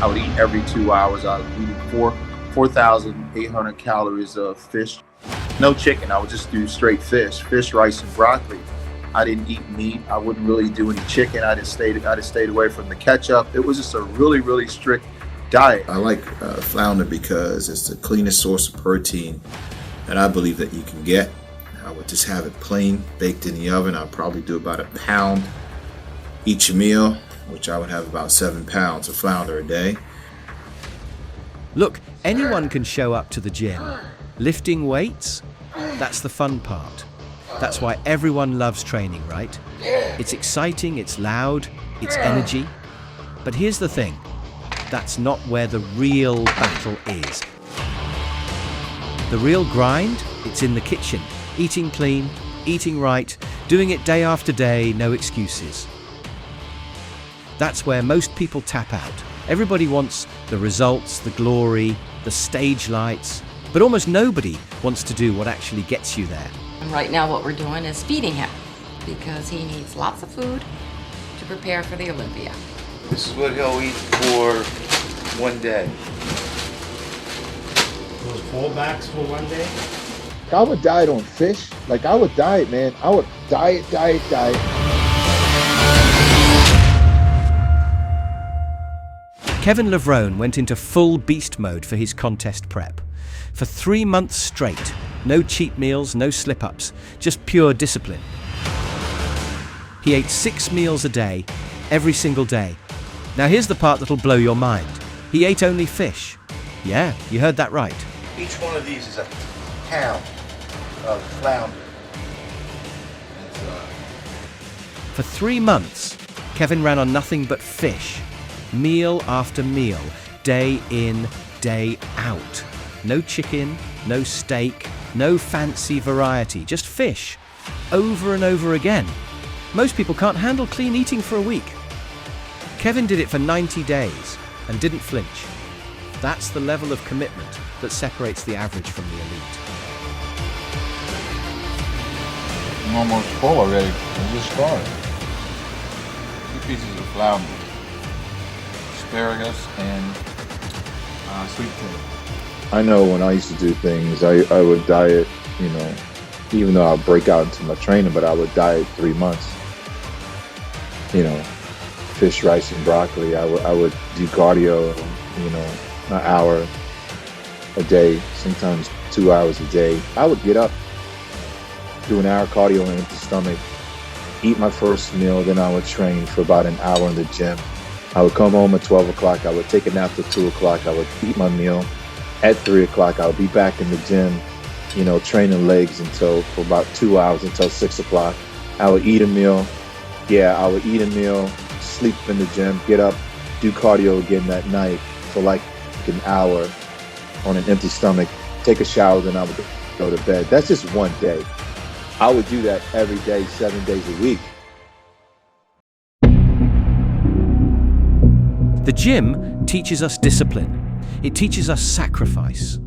I would eat every 2 hours. I was eating 4,800 calories of fish. No chicken. I would just do straight fish, rice, and broccoli. I didn't eat meat. I wouldn't really do any chicken. I just stayed away from the ketchup. It was just a really, really strict diet. I like Flounder because it's the cleanest source of protein that I believe that you can get. I would just have it plain, baked in the oven. I'd probably do about a pound each meal, which I would have about 7 pounds of Flounder a day. Look, anyone can show up to the gym. Lifting weights, that's the fun part. That's why everyone loves training, right? It's exciting, it's loud, it's energy. But here's the thing, that's not where the real battle is. The real grind, it's in the kitchen. Eating clean, eating right, doing it day after day, no excuses. That's where most people tap out. Everybody wants the results, the glory, the stage lights, but almost nobody wants to do what actually gets you there. And right now what we're doing is feeding him because he needs lots of food to prepare for the Olympia. This is what he'll eat for one day. Those fallbacks for one day? I would diet on fish. Like I would diet, man. I would diet. Kevin Levrone went into full beast mode for his contest prep. For 3 months straight, no cheat meals, no slip-ups, just pure discipline. He ate 6 meals a day, every single day. Now here's the part that'll blow your mind. He ate only fish. Yeah, you heard that right. Each one of these is a pound of Flounder. For 3 months, Kevin ran on nothing but fish. Meal after meal, day in, day out. No chicken, no steak, no fancy variety, just fish. Over and over again. Most people can't handle clean eating for a week. Kevin did it for 90 days and didn't flinch. That's the level of commitment that separates the average from the elite. I'm almost full already. I just started. 2 pieces of flounder, asparagus, and sweet potato. I know when I used to do things, I would diet, even though I'd break out into my training, but I would diet 3 months. Fish, rice, and broccoli. I would do cardio, an hour a day, sometimes 2 hours a day. I would get up, do an hour cardio on an empty stomach, eat my first meal, then I would train for about an hour in the gym. I would come home at 12 o'clock, I would take a nap till 2 o'clock, I would eat my meal. At 3 o'clock, I would be back in the gym, training legs for about 2 hours until 6 o'clock. I would eat a meal. I would eat a meal, sleep in the gym, get up, do cardio again that night for like an hour on an empty stomach, take a shower, then I would go to bed. That's just one day. I would do that every day, 7 days a week. The gym teaches us discipline. It teaches us sacrifice.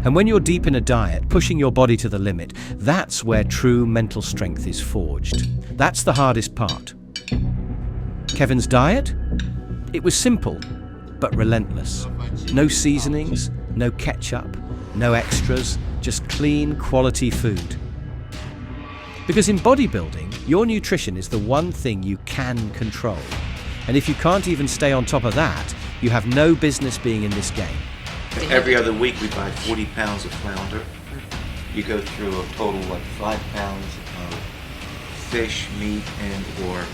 And when you're deep in a diet, pushing your body to the limit, that's where true mental strength is forged. That's the hardest part. Kevin's diet? It was simple, but relentless. No seasonings, no ketchup, no extras, just clean, quality food. Because in bodybuilding, your nutrition is the one thing you can control. And if you can't even stay on top of that, you have no business being in this game. Every other week we buy 40 pounds of Flounder. You go through a total of 5 pounds of fish, meat, and or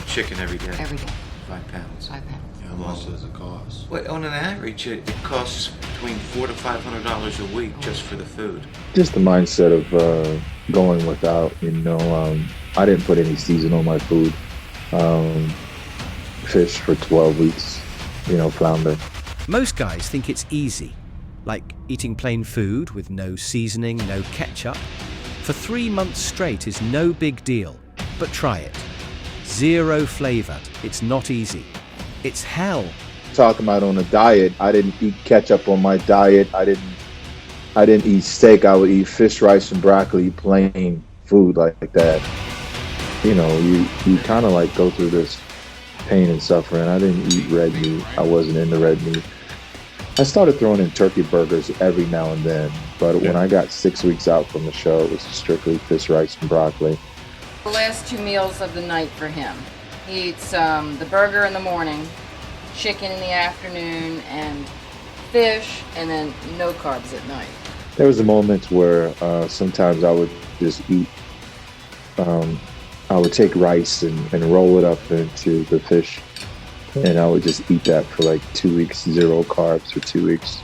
chicken every day. Every day. 5 pounds. 5 pounds. How much does it cost? Well, on an average, it costs between $400 to $500 a week just for the food. Just the mindset of going without, I didn't put any season on my food. Fish for 12 weeks, Flounder. Most guys think it's easy, like eating plain food with no seasoning, no ketchup. For 3 months straight is no big deal, but try it. 0 flavor, it's not easy. It's hell. Talking about on a diet, I didn't eat ketchup on my diet. I didn't eat steak. I would eat fish, rice, and broccoli, plain food like that. You kind of like go through this pain and suffering. I didn't eat red meat. I wasn't into red meat. I started throwing in turkey burgers every now and then, but when I got 6 weeks out from the show, it was strictly fish, rice, and broccoli. The last 2 meals of the night for him. He eats the burger in the morning, chicken in the afternoon, and fish, and then no carbs at night. There was a moment where sometimes I would just eat, I would take rice and roll it up into the fish, and I would just eat that for like 2 weeks, 0 carbs for 2 weeks.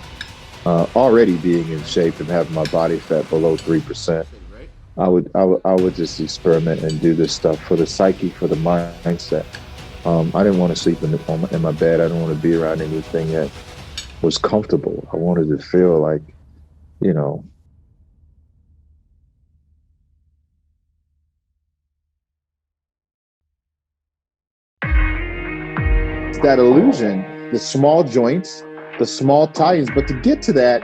Already being in shape and having my body fat below 3%. I would just experiment and do this stuff for the psyche, for the mindset. I didn't want to sleep in my bed. I didn't want to be around anything that was comfortable. I wanted to feel like, you know. That illusion, the small joints, the small tie-ins, but to get to that,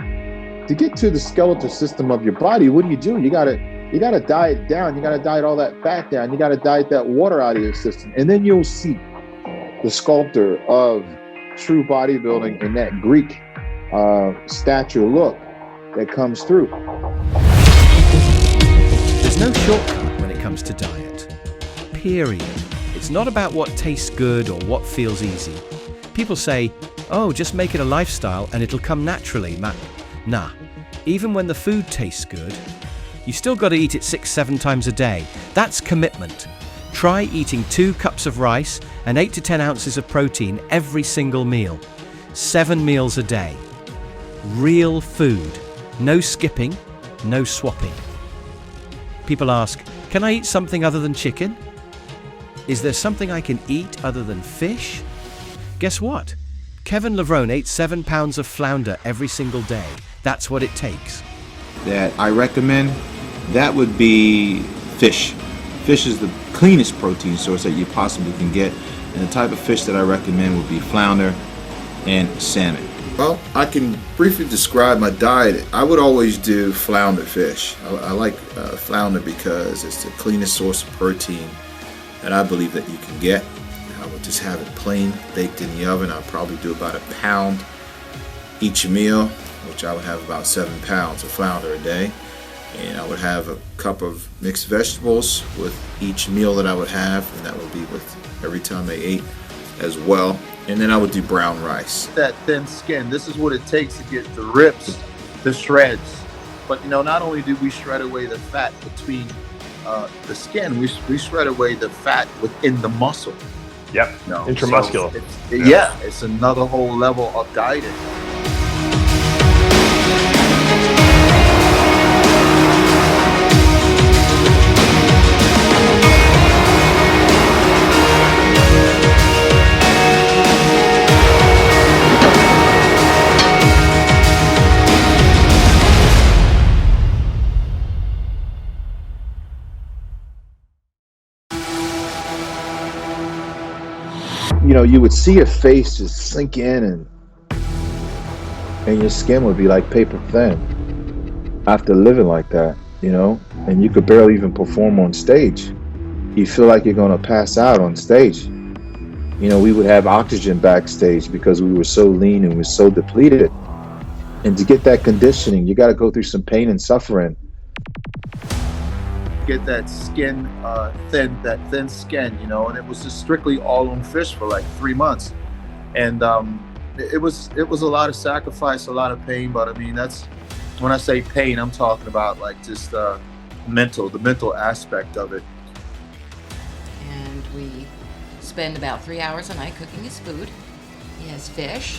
to get to the skeletal system of your body, what do? You gotta diet down. You gotta diet all that fat down. You gotta diet that water out of your system. And then you'll see the sculptor of true bodybuilding and that Greek stature look that comes through. There's no shortcut when it comes to diet. Period. It's not about what tastes good or what feels easy. People say, oh, just make it a lifestyle and it'll come naturally. Nah. Even when the food tastes good, you still got to eat it 6-7 times a day. That's commitment. Try eating 2 cups of rice and 8 to 10 ounces of protein every single meal. 7 meals a day. Real food. No skipping, no swapping. People ask, can I eat something other than chicken? Is there something I can eat other than fish? Guess what? Kevin Levrone ate 7 pounds of flounder every single day. That's what it takes. That I recommend, that would be fish. Fish is the cleanest protein source that you possibly can get, and the type of fish that I recommend would be flounder and salmon. Well, I can briefly describe my diet. I would always do flounder fish. I like flounder because it's the cleanest source of protein that I believe that you can get. I would just have it plain, baked in the oven. I'll probably do about a pound each meal, which I would have about 7 pounds of flounder a day. And I would have a cup of mixed vegetables with each meal that I would have, and that would be with every time they ate as well. And then I would do brown rice. That thin skin, this is what it takes to get the ribs, the shreds. But not only do we shred away the fat between the skin, we shred away the fat within the muscle. Yep, intramuscular. So it's another whole level of dieting. You would see your face just sink in and your skin would be like paper thin after living like that, and you could barely even perform on stage. You feel like you're going to pass out on stage. We would have oxygen backstage because we were so lean and we were so depleted. And to get that conditioning, you got to go through some pain and suffering. Get that skin that thin skin, and it was just strictly all on fish for like 3 months. And it was a lot of sacrifice, a lot of pain, but I mean, that's when I say pain, I'm talking about like just the mental aspect of it. And we spend about 3 hours a night cooking his food. He has fish,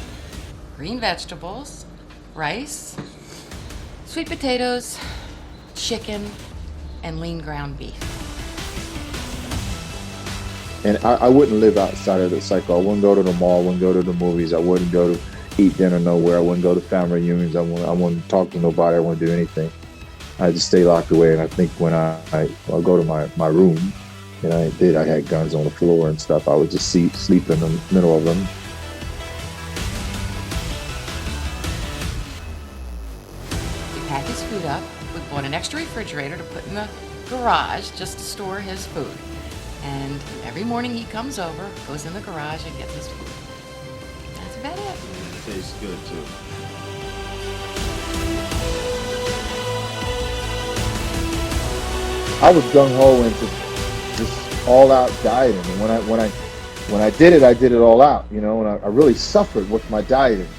green vegetables, rice, sweet potatoes, chicken, and lean ground beef. And I wouldn't live outside of the cycle. I wouldn't go to the mall, I wouldn't go to the movies, I wouldn't go to eat dinner nowhere, I wouldn't go to family reunions, I wouldn't talk to nobody, I wouldn't do anything. I just stay locked away. And I think when I'll go to my room, and I had guns on the floor and stuff, I would just sleep in the middle of them. We pack his food up. We bought an extra refrigerator to put in the garage just to store his food. And every morning he comes over, goes in the garage and gets his food. That's about it. It tastes good too. I was gung ho into just all out dieting, and when I did it all out, you know, and I really suffered with my dieting.